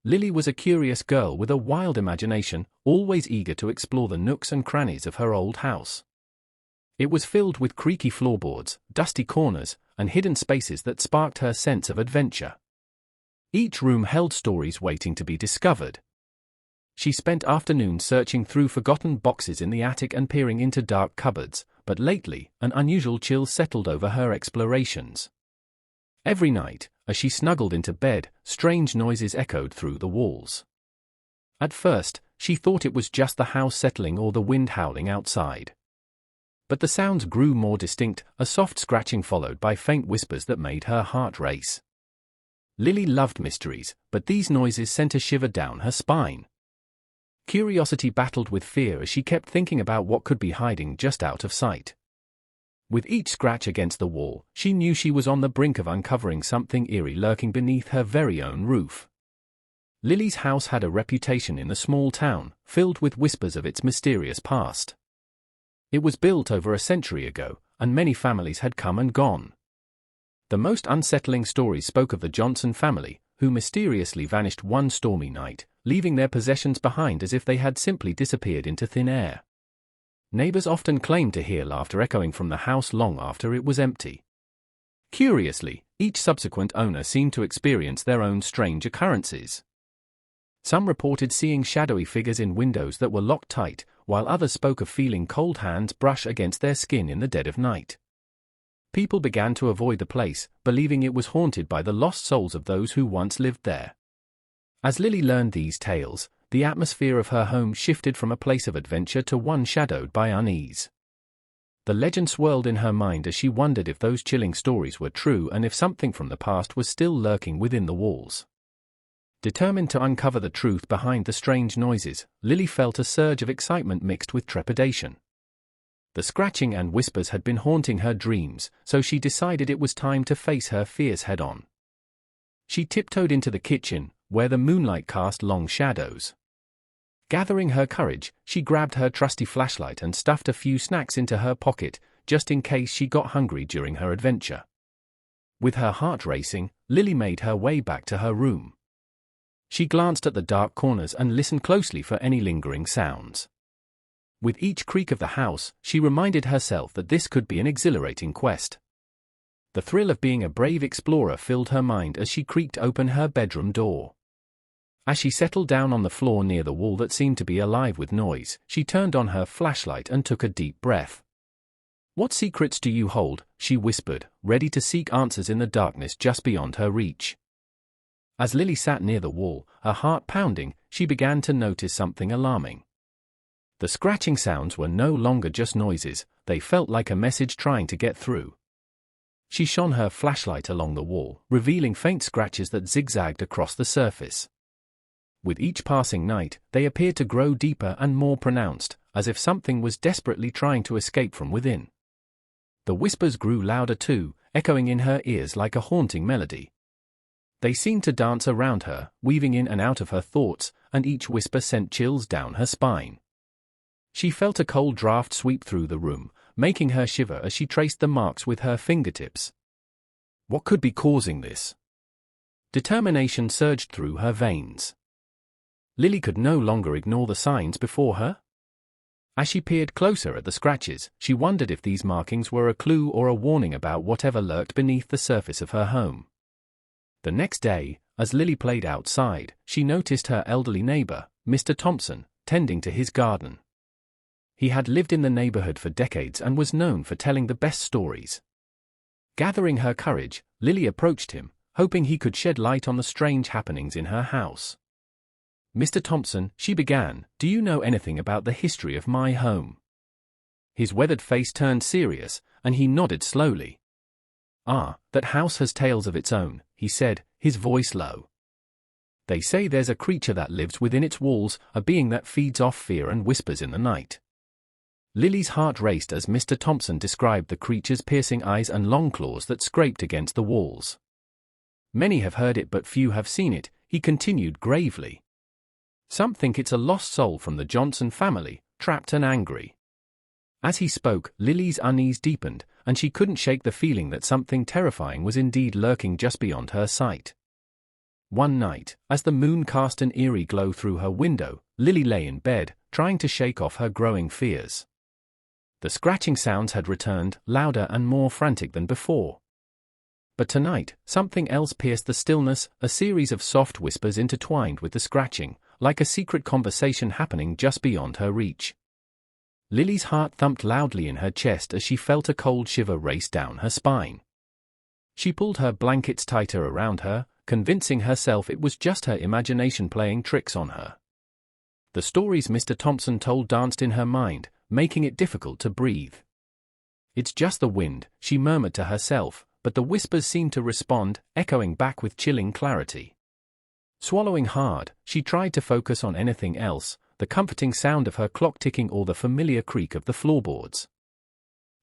Lily was a curious girl with a wild imagination, always eager to explore the nooks and crannies of her old house. It was filled with creaky floorboards, dusty corners, and hidden spaces that sparked her sense of adventure. Each room held stories waiting to be discovered. She spent afternoons searching through forgotten boxes in the attic and peering into dark cupboards, but lately, an unusual chill settled over her explorations. Every night, as she snuggled into bed, strange noises echoed through the walls. At first, she thought it was just the house settling or the wind howling outside. But the sounds grew more distinct, a soft scratching followed by faint whispers that made her heart race. Lily loved mysteries, but these noises sent a shiver down her spine. Curiosity battled with fear as she kept thinking about what could be hiding just out of sight. With each scratch against the wall, she knew she was on the brink of uncovering something eerie lurking beneath her very own roof. Lily's house had a reputation in the small town, filled with whispers of its mysterious past. It was built over a century ago, and many families had come and gone. The most unsettling stories spoke of the Johnson family, who mysteriously vanished one stormy night, leaving their possessions behind as if they had simply disappeared into thin air. Neighbors often claimed to hear laughter echoing from the house long after it was empty. Curiously, each subsequent owner seemed to experience their own strange occurrences. Some reported seeing shadowy figures in windows that were locked tight, while others spoke of feeling cold hands brush against their skin in the dead of night. People began to avoid the place, believing it was haunted by the lost souls of those who once lived there. As Lily learned these tales, the atmosphere of her home shifted from a place of adventure to one shadowed by unease. The legend swirled in her mind as she wondered if those chilling stories were true and if something from the past was still lurking within the walls. Determined to uncover the truth behind the strange noises, Lily felt a surge of excitement mixed with trepidation. The scratching and whispers had been haunting her dreams, so she decided it was time to face her fears head-on. She tiptoed into the kitchen, where the moonlight cast long shadows. Gathering her courage, she grabbed her trusty flashlight and stuffed a few snacks into her pocket, just in case she got hungry during her adventure. With her heart racing, Lily made her way back to her room. She glanced at the dark corners and listened closely for any lingering sounds. With each creak of the house, she reminded herself that this could be an exhilarating quest. The thrill of being a brave explorer filled her mind as she creaked open her bedroom door. As she settled down on the floor near the wall that seemed to be alive with noise, she turned on her flashlight and took a deep breath. "What secrets do you hold?" she whispered, ready to seek answers in the darkness just beyond her reach. As Lily sat near the wall, her heart pounding, she began to notice something alarming. The scratching sounds were no longer just noises, they felt like a message trying to get through. She shone her flashlight along the wall, revealing faint scratches that zigzagged across the surface. With each passing night, they appeared to grow deeper and more pronounced, as if something was desperately trying to escape from within. The whispers grew louder too, echoing in her ears like a haunting melody. They seemed to dance around her, weaving in and out of her thoughts, and each whisper sent chills down her spine. She felt a cold draft sweep through the room, making her shiver as she traced the marks with her fingertips. What could be causing this? Determination surged through her veins. Lily could no longer ignore the signs before her. As she peered closer at the scratches, she wondered if these markings were a clue or a warning about whatever lurked beneath the surface of her home. The next day, as Lily played outside, she noticed her elderly neighbor, Mr. Thompson, tending to his garden. He had lived in the neighborhood for decades and was known for telling the best stories. Gathering her courage, Lily approached him, hoping he could shed light on the strange happenings in her house. "Mr. Thompson," she began, "do you know anything about the history of my home?" His weathered face turned serious, and he nodded slowly. "Ah, that house has tales of its own," he said, his voice low. "They say there's a creature that lives within its walls, a being that feeds off fear and whispers in the night." Lily's heart raced as Mr. Thompson described the creature's piercing eyes and long claws that scraped against the walls. "Many have heard it but few have seen it," he continued gravely. "Some think it's a lost soul from the Johnson family, trapped and angry." As he spoke, Lily's unease deepened, and she couldn't shake the feeling that something terrifying was indeed lurking just beyond her sight. One night, as the moon cast an eerie glow through her window, Lily lay in bed, trying to shake off her growing fears. The scratching sounds had returned, louder and more frantic than before. But tonight, something else pierced the stillness, a series of soft whispers intertwined with the scratching, like a secret conversation happening just beyond her reach. Lily's heart thumped loudly in her chest as she felt a cold shiver race down her spine. She pulled her blankets tighter around her, convincing herself it was just her imagination playing tricks on her. The stories Mr. Thompson told danced in her mind, making it difficult to breathe. "It's just the wind," she murmured to herself, but the whispers seemed to respond, echoing back with chilling clarity. Swallowing hard, she tried to focus on anything else, the comforting sound of her clock ticking or the familiar creak of the floorboards.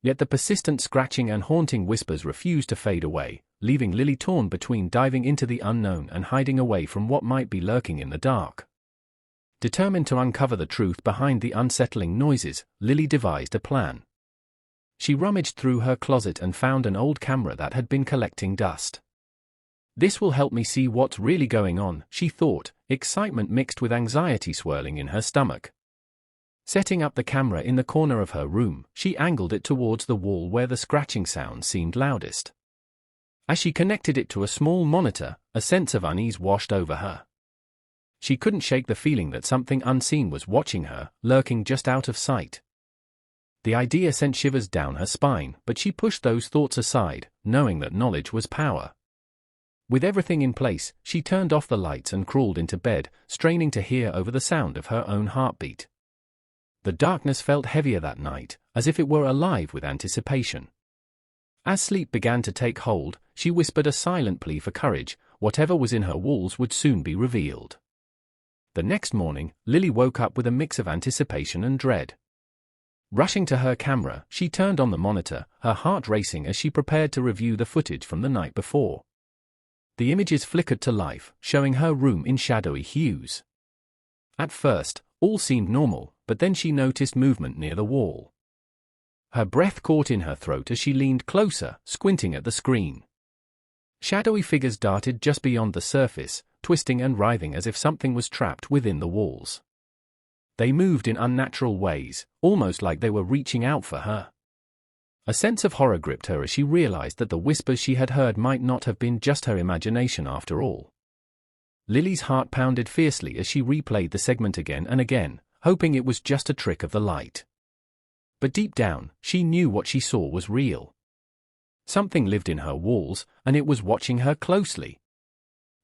Yet the persistent scratching and haunting whispers refused to fade away, leaving Lily torn between diving into the unknown and hiding away from what might be lurking in the dark. Determined to uncover the truth behind the unsettling noises, Lily devised a plan. She rummaged through her closet and found an old camera that had been collecting dust. "This will help me see what's really going on," she thought, excitement mixed with anxiety swirling in her stomach. Setting up the camera in the corner of her room, she angled it towards the wall where the scratching sound seemed loudest. As she connected it to a small monitor, a sense of unease washed over her. She couldn't shake the feeling that something unseen was watching her, lurking just out of sight. The idea sent shivers down her spine, but she pushed those thoughts aside, knowing that knowledge was power. With everything in place, she turned off the lights and crawled into bed, straining to hear over the sound of her own heartbeat. The darkness felt heavier that night, as if it were alive with anticipation. As sleep began to take hold, she whispered a silent plea for courage. Whatever was in her walls would soon be revealed. The next morning, Lily woke up with a mix of anticipation and dread. Rushing to her camera, she turned on the monitor, her heart racing as she prepared to review the footage from the night before. The images flickered to life, showing her room in shadowy hues. At first, all seemed normal, but then she noticed movement near the wall. Her breath caught in her throat as she leaned closer, squinting at the screen. Shadowy figures darted just beyond the surface, twisting and writhing as if something was trapped within the walls. They moved in unnatural ways, almost like they were reaching out for her. A sense of horror gripped her as she realized that the whispers she had heard might not have been just her imagination after all. Lily's heart pounded fiercely as she replayed the segment again and again, hoping it was just a trick of the light. But deep down, she knew what she saw was real. Something lived in her walls, and it was watching her closely.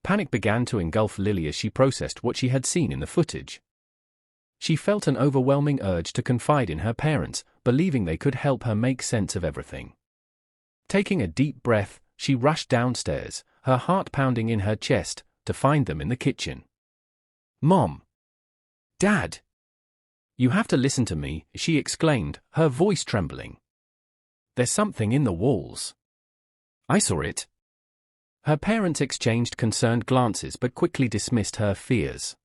Panic began to engulf Lily as she processed what she had seen in the footage. She felt an overwhelming urge to confide in her parents, believing they could help her make sense of everything. Taking a deep breath, she rushed downstairs, her heart pounding in her chest, to find them in the kitchen. "Mom! Dad! You have to listen to me," she exclaimed, her voice trembling. "There's something in the walls. I saw it." Her parents exchanged concerned glances but quickly dismissed her fears.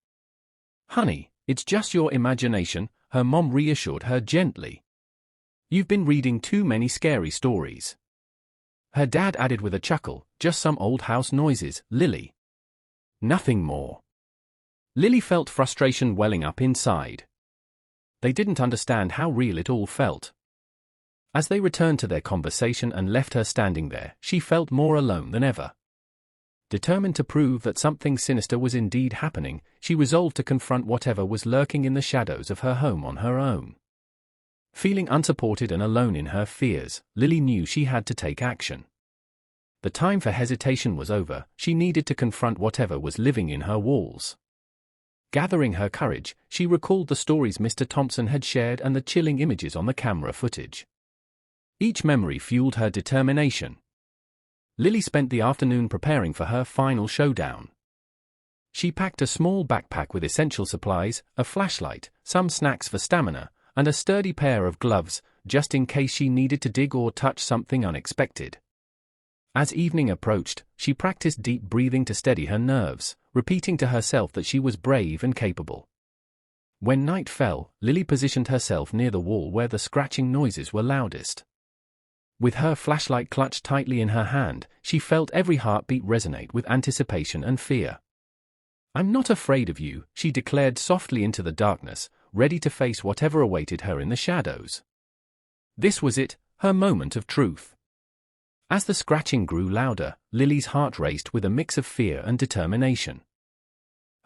"Honey, it's just your imagination," her mom reassured her gently. "You've been reading too many scary stories." Her dad added with a chuckle, "Just some old house noises, Lily. Nothing more." Lily felt frustration welling up inside. They didn't understand how real it all felt. As they returned to their conversation and left her standing there, she felt more alone than ever. Determined to prove that something sinister was indeed happening, she resolved to confront whatever was lurking in the shadows of her home on her own. Feeling unsupported and alone in her fears, Lily knew she had to take action. The time for hesitation was over, she needed to confront whatever was living in her walls. Gathering her courage, she recalled the stories Mr. Thompson had shared and the chilling images on the camera footage. Each memory fueled her determination. Lily spent the afternoon preparing for her final showdown. She packed a small backpack with essential supplies, a flashlight, some snacks for stamina, and a sturdy pair of gloves, just in case she needed to dig or touch something unexpected. As evening approached, she practiced deep breathing to steady her nerves, repeating to herself that she was brave and capable. When night fell, Lily positioned herself near the wall where the scratching noises were loudest. With her flashlight clutched tightly in her hand, she felt every heartbeat resonate with anticipation and fear. "I'm not afraid of you," she declared softly into the darkness, ready to face whatever awaited her in the shadows. This was it, her moment of truth. As the scratching grew louder, Lily's heart raced with a mix of fear and determination.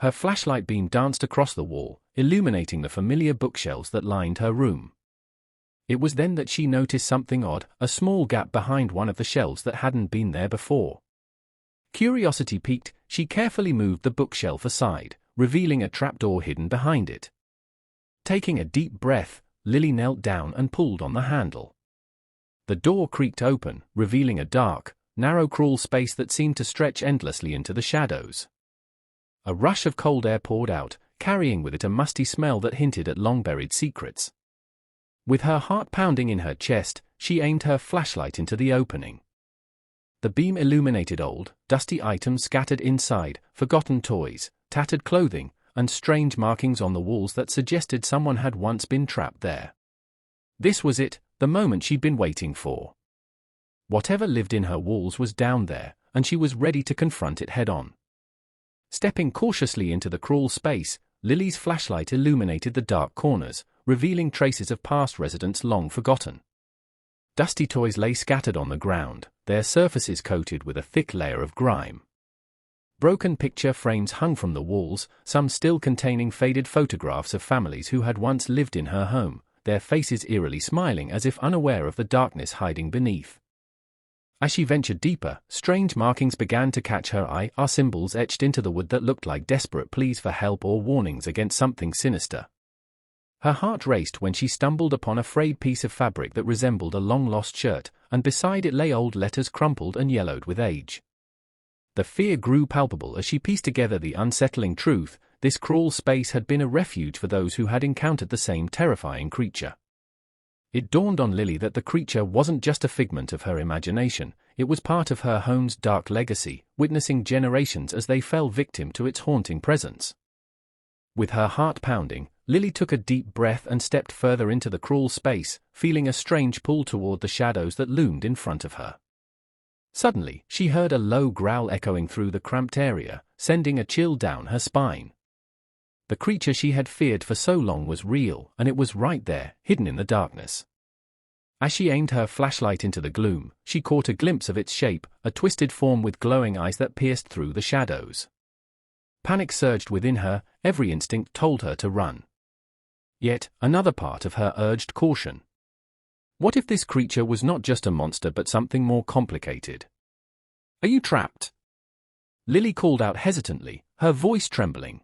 Her flashlight beam danced across the wall, illuminating the familiar bookshelves that lined her room. It was then that she noticed something odd, a small gap behind one of the shelves that hadn't been there before. Curiosity piqued, she carefully moved the bookshelf aside, revealing a trapdoor hidden behind it. Taking a deep breath, Lily knelt down and pulled on the handle. The door creaked open, revealing a dark, narrow crawl space that seemed to stretch endlessly into the shadows. A rush of cold air poured out, carrying with it a musty smell that hinted at long-buried secrets. With her heart pounding in her chest, she aimed her flashlight into the opening. The beam illuminated old, dusty items scattered inside, forgotten toys, tattered clothing, and strange markings on the walls that suggested someone had once been trapped there. This was it, the moment she'd been waiting for. Whatever lived in her walls was down there, and she was ready to confront it head-on. Stepping cautiously into the crawl space, Lily's flashlight illuminated the dark corners, revealing traces of past residents long forgotten. Dusty toys lay scattered on the ground, their surfaces coated with a thick layer of grime. Broken picture frames hung from the walls, some still containing faded photographs of families who had once lived in her home, their faces eerily smiling as if unaware of the darkness hiding beneath. As she ventured deeper, strange markings began to catch her eye, symbols etched into the wood that looked like desperate pleas for help or warnings against something sinister. Her heart raced when she stumbled upon a frayed piece of fabric that resembled a long-lost shirt, and beside it lay old letters crumpled and yellowed with age. The fear grew palpable as she pieced together the unsettling truth: this crawl space had been a refuge for those who had encountered the same terrifying creature. It dawned on Lily that the creature wasn't just a figment of her imagination, it was part of her home's dark legacy, witnessing generations as they fell victim to its haunting presence. With her heart pounding, Lily took a deep breath and stepped further into the crawl space, feeling a strange pull toward the shadows that loomed in front of her. Suddenly, she heard a low growl echoing through the cramped area, sending a chill down her spine. The creature she had feared for so long was real, and it was right there, hidden in the darkness. As she aimed her flashlight into the gloom, she caught a glimpse of its shape, a twisted form with glowing eyes that pierced through the shadows. Panic surged within her, every instinct told her to run. Yet, another part of her urged caution. What if this creature was not just a monster but something more complicated? "Are you trapped?" Lily called out hesitantly, her voice trembling.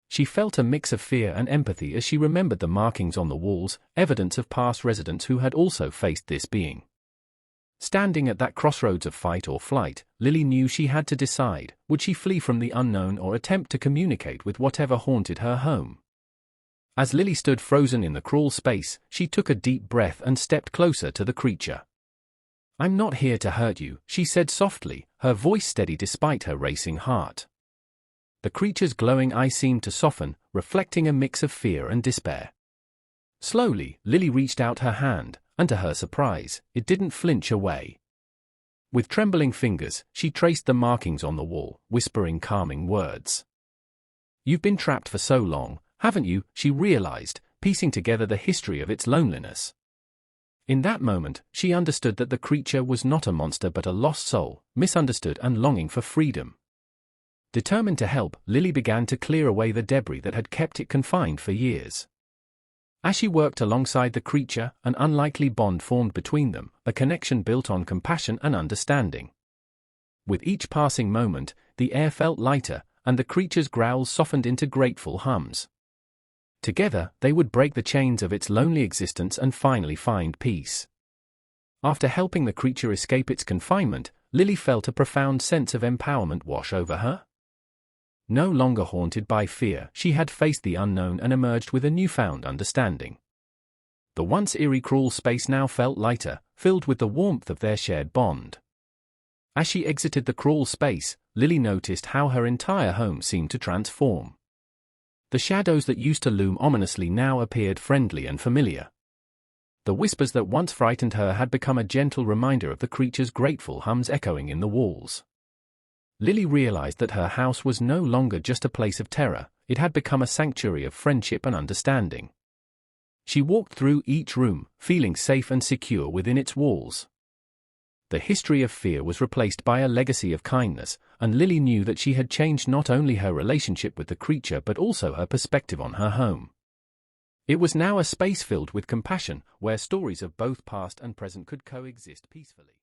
She felt a mix of fear and empathy as she remembered the markings on the walls, evidence of past residents who had also faced this being. Standing at that crossroads of fight or flight, Lily knew she had to decide: would she flee from the unknown or attempt to communicate with whatever haunted her home? As Lily stood frozen in the crawl space, she took a deep breath and stepped closer to the creature. "I'm not here to hurt you," she said softly, her voice steady despite her racing heart. The creature's glowing eye seemed to soften, reflecting a mix of fear and despair. Slowly, Lily reached out her hand, and to her surprise, it didn't flinch away. With trembling fingers, she traced the markings on the wall, whispering calming words. "You've been trapped for so long, haven't you?" she realized, piecing together the history of its loneliness. In that moment, she understood that the creature was not a monster but a lost soul, misunderstood and longing for freedom. Determined to help, Lily began to clear away the debris that had kept it confined for years. As she worked alongside the creature, an unlikely bond formed between them, a connection built on compassion and understanding. With each passing moment, the air felt lighter, and the creature's growls softened into grateful hums. Together, they would break the chains of its lonely existence and finally find peace. After helping the creature escape its confinement, Lily felt a profound sense of empowerment wash over her. No longer haunted by fear, she had faced the unknown and emerged with a newfound understanding. The once eerie crawl space now felt lighter, filled with the warmth of their shared bond. As she exited the crawl space, Lily noticed how her entire home seemed to transform. The shadows that used to loom ominously now appeared friendly and familiar. The whispers that once frightened her had become a gentle reminder of the creature's grateful hums echoing in the walls. Lily realized that her house was no longer just a place of terror, it had become a sanctuary of friendship and understanding. She walked through each room, feeling safe and secure within its walls. The history of fear was replaced by a legacy of kindness, and Lily knew that she had changed not only her relationship with the creature but also her perspective on her home. It was now a space filled with compassion, where stories of both past and present could coexist peacefully.